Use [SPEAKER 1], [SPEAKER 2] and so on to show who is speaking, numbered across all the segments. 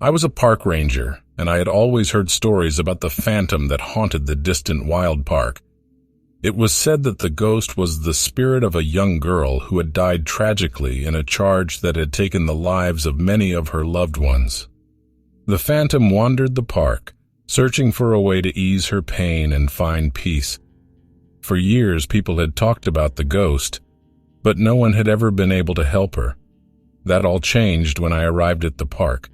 [SPEAKER 1] I was a park ranger, and I had always heard stories about the phantom that haunted the distant wild park. It was said that the ghost was the spirit of a young girl who had died tragically in a charge that had taken the lives of many of her loved ones. The phantom wandered the park, searching for a way to ease her pain and find peace. For years, people had talked about the ghost, but no one had ever been able to help her. That all changed when I arrived at the park.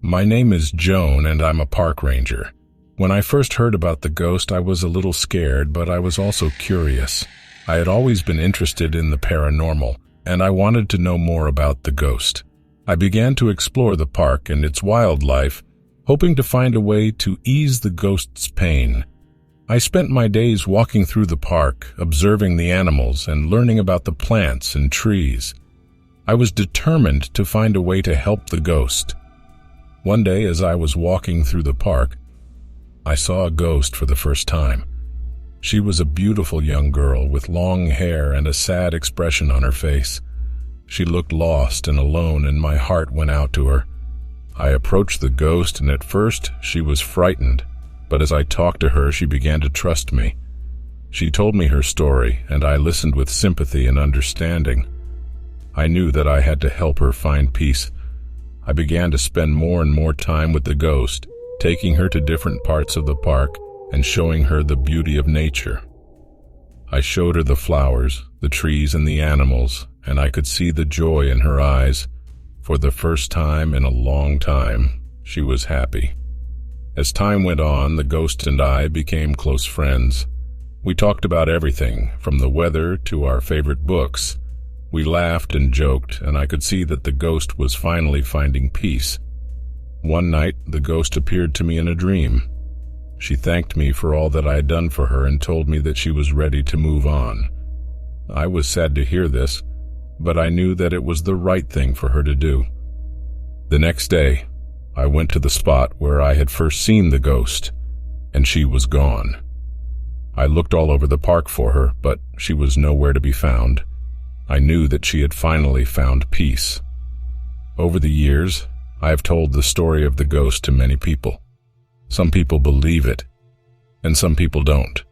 [SPEAKER 1] My name is Joan, and I'm a park ranger. When I first heard about the ghost, I was a little scared, but I was also curious. I had always been interested in the paranormal, and I wanted to know more about the ghost. I began to explore the park and its wildlife, hoping to find a way to ease the ghost's pain. I spent my days walking through the park, observing the animals and learning about the plants and trees. I was determined to find a way to help the ghost. One day, as I was walking through the park, I saw a ghost for the first time. She was a beautiful young girl with long hair and a sad expression on her face. She looked lost and alone, and my heart went out to her. I approached the ghost, and at first she was frightened, but as I talked to her, she began to trust me. She told me her story, and I listened with sympathy and understanding. I knew that I had to help her find peace. I began to spend more and more time with the ghost, taking her to different parts of the park and showing her the beauty of nature. I showed her the flowers, the trees, and the animals, and I could see the joy in her eyes. For the first time in a long time, she was happy. As time went on, the ghost and I became close friends. We talked about everything, from the weather to our favorite books. We laughed and joked, and I could see that the ghost was finally finding peace. One night, the ghost appeared to me in a dream. She thanked me for all that I had done for her and told me that she was ready to move on. I was sad to hear this, but I knew that it was the right thing for her to do. The next day, I went to the spot where I had first seen the ghost, and she was gone. I looked all over the park for her, but she was nowhere to be found. I knew that she had finally found peace. Over the years, I have told the story of the ghost to many people. Some people believe it, and some people don't.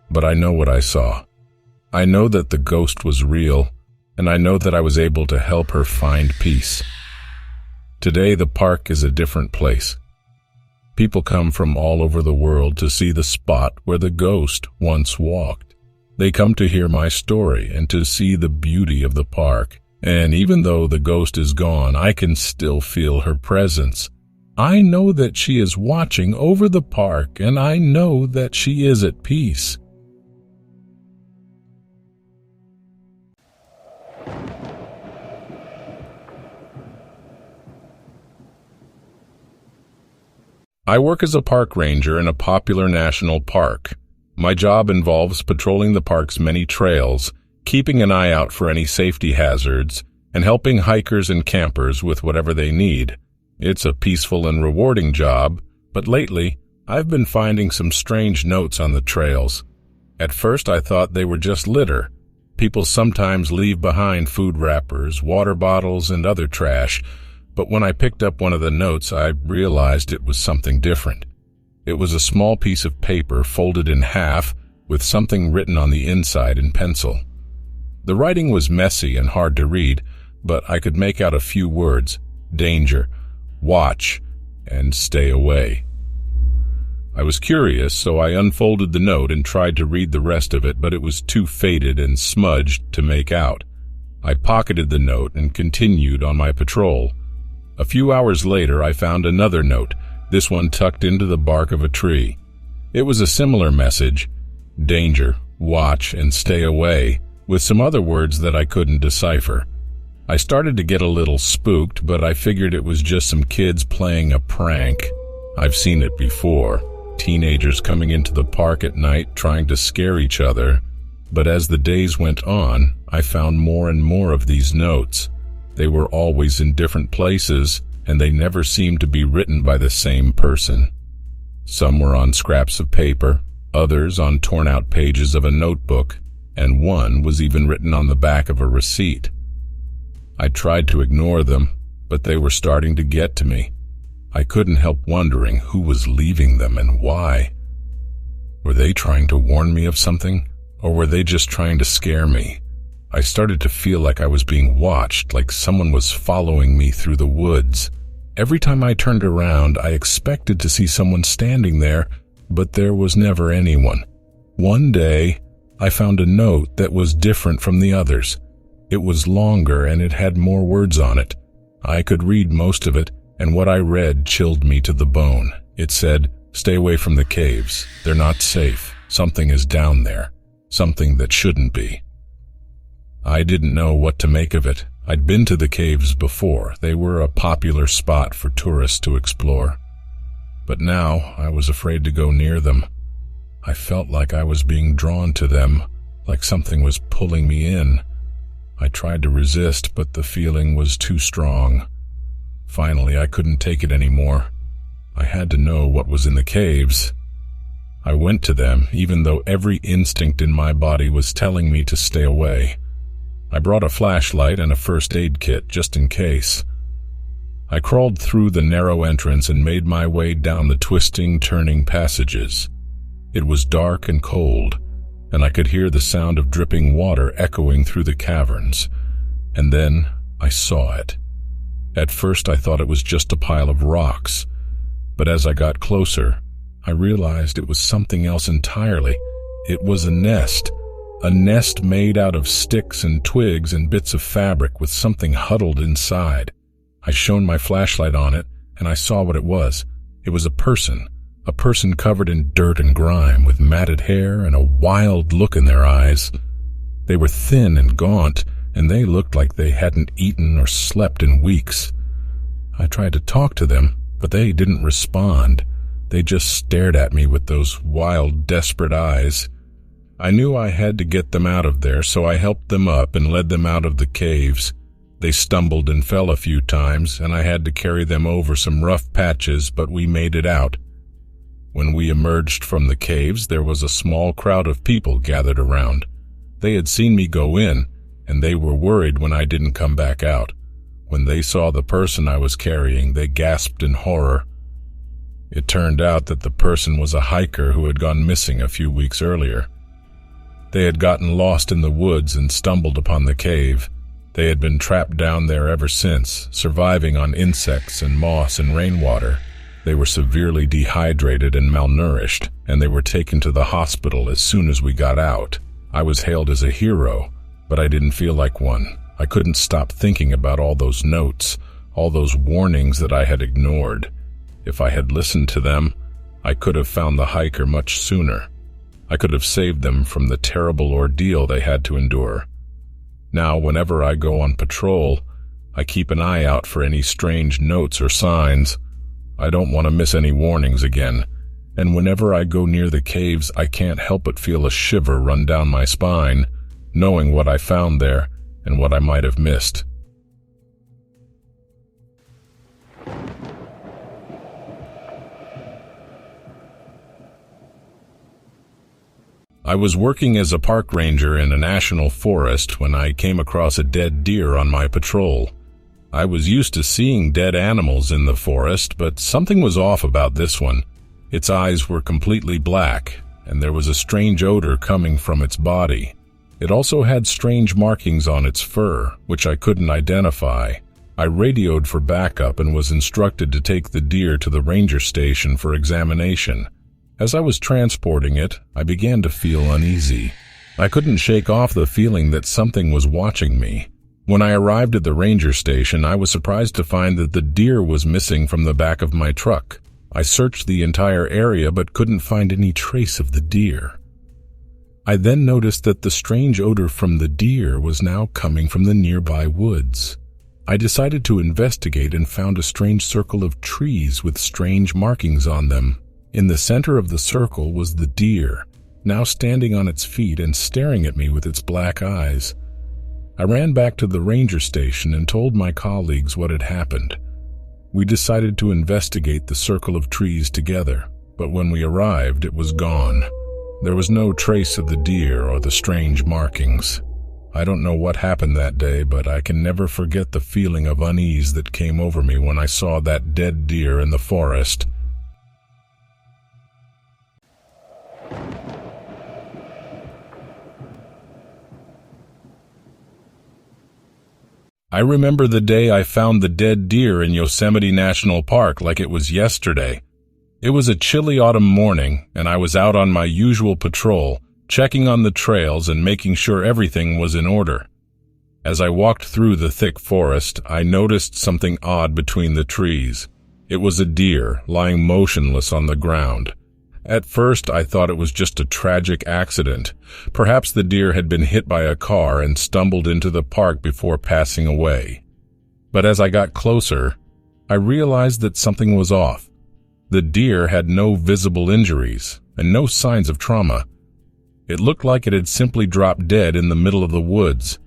[SPEAKER 1] But I know what I saw. I know that the ghost was real, and I know that I was able to help her find peace. Today, the park is a different place. People come from all over the world to see the spot where the ghost once walked. They come to hear my story and to see the beauty of the park. And even though the ghost is gone, I can still feel her presence. I know that she is watching over the park, and I know that she is at peace. I work as a park ranger in a popular national park. My job involves patrolling the park's many trails, keeping an eye out for any safety hazards, and helping hikers and campers with whatever they need. It's a peaceful and rewarding job, but lately, I've been finding some strange notes on the trails. At first, I thought they were just litter. People sometimes leave behind food wrappers, water bottles, and other trash, but when I picked up one of the notes, I realized it was something different. It was a small piece of paper folded in half with something written on the inside in pencil. The writing was messy and hard to read, but I could make out a few words: danger, watch, and stay away. I was curious, so I unfolded the note and tried to read the rest of it, but it was too faded and smudged to make out. I pocketed the note and continued on my patrol. A few hours later, I found another note, this one tucked into the bark of a tree. It was a similar message: danger, watch, and stay away, with some other words that I couldn't decipher. I started to get a little spooked, but I figured it was just some kids playing a prank. I've seen it before, teenagers coming into the park at night trying to scare each other. But as the days went on, I found more and more of these notes. They were always in different places, and they never seemed to be written by the same person. Some were on scraps of paper, others on torn-out pages of a notebook, and one was even written on the back of a receipt. I tried to ignore them, but they were starting to get to me. I couldn't help wondering who was leaving them and why. Were they trying to warn me of something, or were they just trying to scare me? I started to feel like I was being watched, like someone was following me through the woods. Every time I turned around, I expected to see someone standing there, but there was never anyone. One day, I found a note that was different from the others. It was longer and it had more words on it. I could read most of it, and what I read chilled me to the bone. It said, "Stay away from the caves. They're not safe. Something is down there. Something that shouldn't be." I didn't know what to make of it. I'd been to the caves before. They were a popular spot for tourists to explore. But now I was afraid to go near them. I felt like I was being drawn to them, like something was pulling me in. I tried to resist, but the feeling was too strong. Finally, I couldn't take it anymore. I had to know what was in the caves. I went to them, even though every instinct in my body was telling me to stay away. I brought a flashlight and a first aid kit just in case. I crawled through the narrow entrance and made my way down the twisting, turning passages. It was dark and cold, and I could hear the sound of dripping water echoing through the caverns. And then I saw it. At first I thought it was just a pile of rocks, but as I got closer, I realized it was something else entirely. It was a nest made out of sticks and twigs and bits of fabric with something huddled inside. I shone my flashlight on it, and I saw what it was. It was a person covered in dirt and grime, with matted hair and a wild look in their eyes. They were thin and gaunt, and they looked like they hadn't eaten or slept in weeks. I tried to talk to them, but they didn't respond. They just stared at me with those wild, desperate eyes. I knew I had to get them out of there, so I helped them up and led them out of the caves. They stumbled and fell a few times, and I had to carry them over some rough patches, but we made it out. When we emerged from the caves, there was a small crowd of people gathered around. They had seen me go in, and they were worried when I didn't come back out. When they saw the person I was carrying, they gasped in horror. It turned out that the person was a hiker who had gone missing a few weeks earlier. They had gotten lost in the woods and stumbled upon the cave. They had been trapped down there ever since, surviving on insects and moss and rainwater. They were severely dehydrated and malnourished, and they were taken to the hospital as soon as we got out. I was hailed as a hero, but I didn't feel like one. I couldn't stop thinking about all those notes, all those warnings that I had ignored. If I had listened to them, I could have found the hiker much sooner. I could have saved them from the terrible ordeal they had to endure. Now, whenever I go on patrol, I keep an eye out for any strange notes or signs. I don't want to miss any warnings again, and whenever I go near the caves, I can't help but feel a shiver run down my spine, knowing what I found there and what I might have missed. I was working as a park ranger in a national forest when I came across a dead deer on my patrol. I was used to seeing dead animals in the forest, but something was off about this one. Its eyes were completely black, and there was a strange odor coming from its body. It also had strange markings on its fur, which I couldn't identify. I radioed for backup and was instructed to take the deer to the ranger station for examination. As I was transporting it, I began to feel uneasy. I couldn't shake off the feeling that something was watching me. When I arrived at the ranger station, I was surprised to find that the deer was missing from the back of my truck. I searched the entire area but couldn't find any trace of the deer. I then noticed that the strange odor from the deer was now coming from the nearby woods. I decided to investigate and found a strange circle of trees with strange markings on them. In the center of the circle was the deer, now standing on its feet and staring at me with its black eyes. I ran back to the ranger station and told my colleagues what had happened. We decided to investigate the circle of trees together, but when we arrived, it was gone. There was no trace of the deer or the strange markings. I don't know what happened that day, but I can never forget the feeling of unease that came over me when I saw that dead deer in the forest. I remember the day I found the dead deer in Yosemite National Park like it was yesterday. It was a chilly autumn morning, and I was out on my usual patrol, checking on the trails and making sure everything was in order. As I walked through the thick forest, I noticed something odd between the trees. It was a deer lying motionless on the ground. At first, I thought it was just a tragic accident. Perhaps the deer had been hit by a car and stumbled into the park before passing away. But as I got closer, I realized that something was off. The deer had no visible injuries and no signs of trauma. It looked like it had simply dropped dead in the middle of the woods.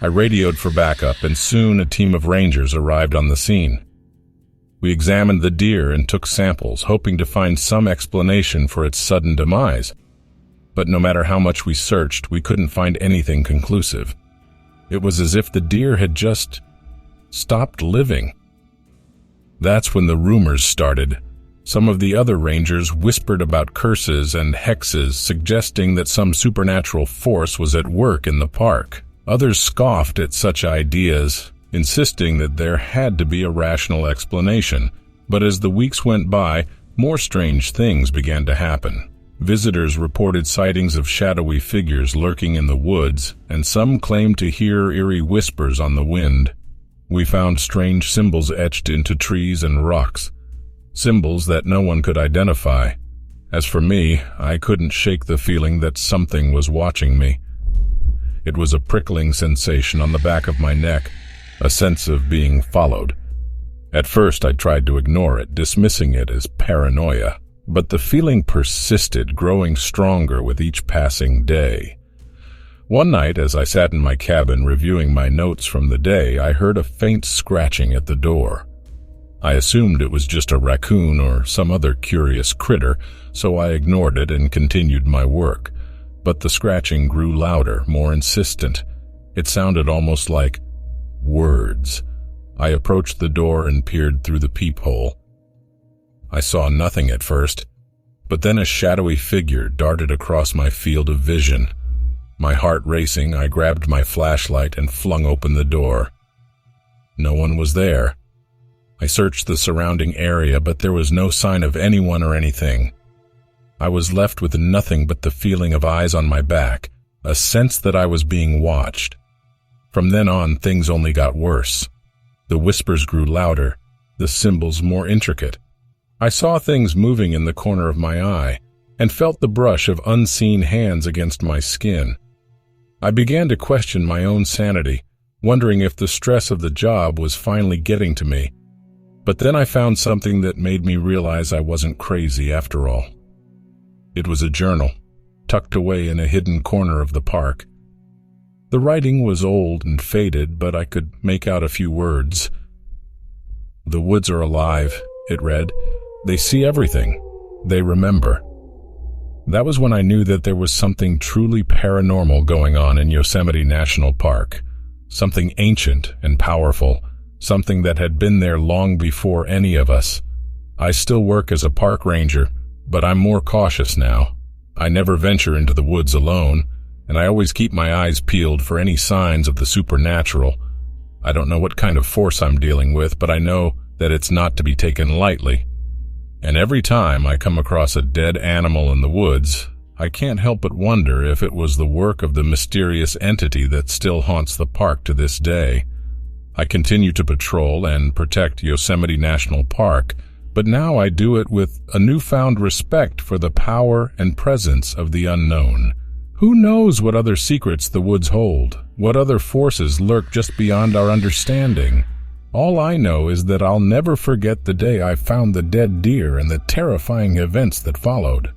[SPEAKER 1] I radioed for backup, and soon a team of rangers arrived on the scene. We examined the deer and took samples, hoping to find some explanation for its sudden demise. But no matter how much we searched, we couldn't find anything conclusive. It was as if the deer had just stopped living. That's when the rumors started. Some of the other rangers whispered about curses and hexes, suggesting that some supernatural force was at work in the park. Others scoffed at such ideas, insisting that there had to be a rational explanation. But as the weeks went by, more strange things began to happen. Visitors reported sightings of shadowy figures lurking in the woods, and some claimed to hear eerie whispers on the wind. We found strange symbols etched into trees and rocks, symbols that no one could identify. As for me, I couldn't shake the feeling that something was watching me. It was a prickling sensation on the back of my neck, a sense of being followed. At first, I tried to ignore it, dismissing it as paranoia, but the feeling persisted, growing stronger with each passing day. One night, as I sat in my cabin reviewing my notes from the day, I heard a faint scratching at the door. I assumed it was just a raccoon or some other curious critter, so I ignored it and continued my work. But the scratching grew louder, more insistent. It sounded almost like words. I approached the door and peered through the peephole. I saw nothing at first, but then a shadowy figure darted across my field of vision. My heart racing, I grabbed my flashlight and flung open the door. No one was there. I searched the surrounding area, but there was no sign of anyone or anything. I was left with nothing but the feeling of eyes on my back, a sense that I was being watched. From then on, things only got worse. The whispers grew louder, the symbols more intricate. I saw things moving in the corner of my eye, and felt the brush of unseen hands against my skin. I began to question my own sanity, wondering if the stress of the job was finally getting to me. But then I found something that made me realize I wasn't crazy after all. It was a journal, tucked away in a hidden corner of the park. The writing was old and faded, but I could make out a few words. "The woods are alive," it read. "They see everything. They remember." That was when I knew that there was something truly paranormal going on in Yosemite National Park. Something ancient and powerful, something that had been there long before any of us. I still work as a park ranger, but I'm more cautious now. I never venture into the woods alone, and I always keep my eyes peeled for any signs of the supernatural. I don't know what kind of force I'm dealing with, but I know that it's not to be taken lightly. And every time I come across a dead animal in the woods, I can't help but wonder if it was the work of the mysterious entity that still haunts the park to this day. I continue to patrol and protect Yosemite National Park, but now I do it with a newfound respect for the power and presence of the unknown. Who knows what other secrets the woods hold, what other forces lurk just beyond our understanding? All I know is that I'll never forget the day I found the dead deer and the terrifying events that followed.